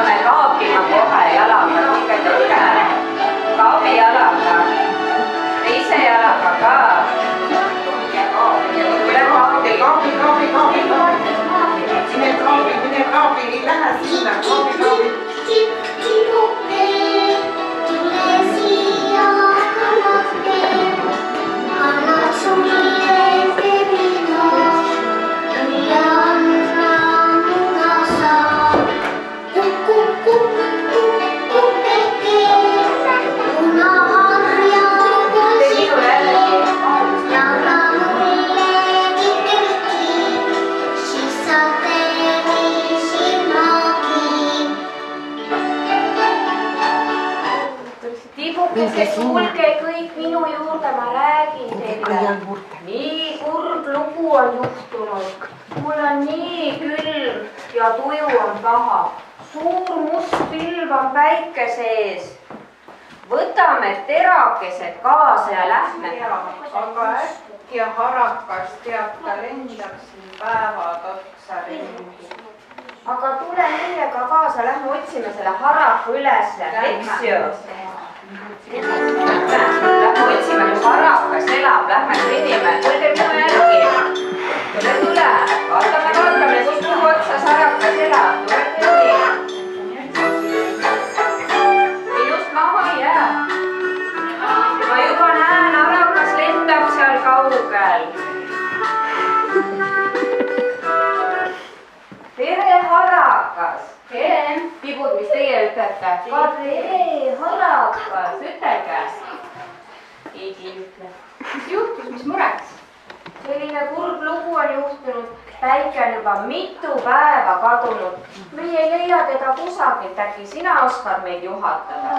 me kaabima kohe jalaga, ikka tule. Kaabi jalaga. Teise jalaga ka. Tule kaabi. Mine kaabi, ei lähe sinna. Kaabi. Tibukesed, tulge kõik minu juurde, ma räägin teile. Nii kurb lugu on juhtunud. Mul on nii külm ja tuju on paha. Suur must pilv on päikese ees. Võtame terakesed kaasa ja lähme. Aga äkki ja harakas teab, ta lendab siin päevad otsa ringi. Aga tule meiega kaasa, lähme otsime selle haraka üles, eks ju? Lähme otsime, kus harakas elab, lähme kõnnime, tulge minu järgi. Tule, vaatame, siis kuhu otsas harakas elab, tule kõnni. Minust maha ei jää. Ma juba näen, harakas lendab seal kaugel. Tere, harakas! Tere! Pibud, mis teie ütlete? Tere, harakas! Ütelge! Keegi ütle. Mis juhtus, mis mureks? Selline kurb lugu on juhtunud. Päike on juba mitu päeva kadunud. Me ei leia teda kusagilt. Äkki sina oskad meid juhatada?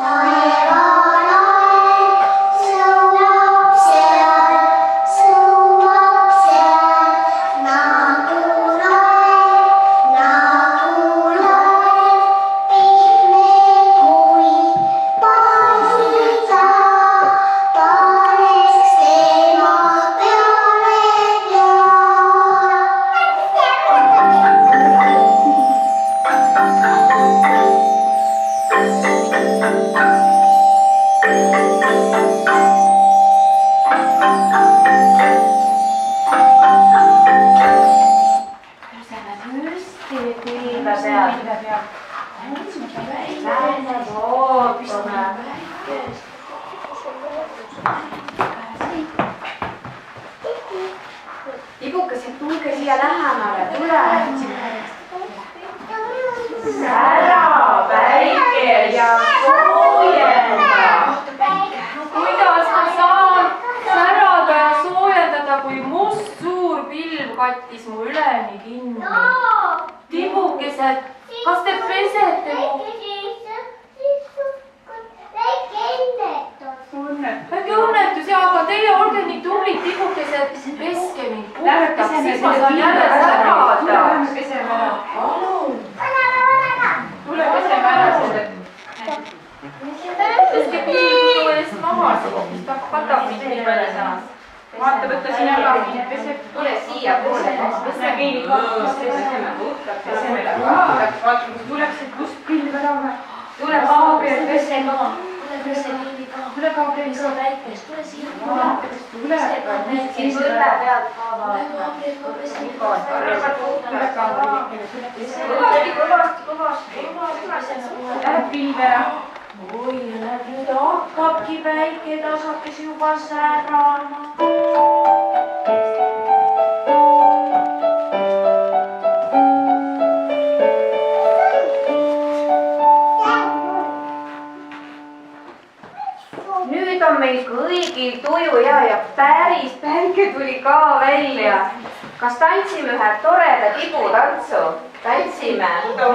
Tibukesed, tulge siia lähemale, tule! Sära, päike ja soojenda! Kuidas ma saan särada ja soojendada, kui must suur pilv kattis mu üleni kinni? Tibukesed, kas te pesete mu? Väike õnnetus, aga teie olge nii tublid tibukesed, peske mind puhtaks, siis ma saan jälle särada. Tule peseme ära. Tule peseme ära selle. Peske minu eest maha, siis ta katab mind nii palju samas. Vaata, võtta siin jalaga, peseb. Tule siia poole. Peseme keegi kahtlas, peseme puhtaks, peseme puhtaks. Vaata, kus tuleb see must pilv ära või? Tule Gabriel, pese ka. Tule Gabriel, sa väikest, tule siia. tule. Siin põlve pealt ka vaata. Kõvasti. Läheb pilv ära. Oi, nüüd hakkabki väike tasakes juba särama. Nüüd on meil kõigil tuju ja päris päike tuli ka välja. Kas tantsime ühe toreda tibutantsu? Tantsime. No,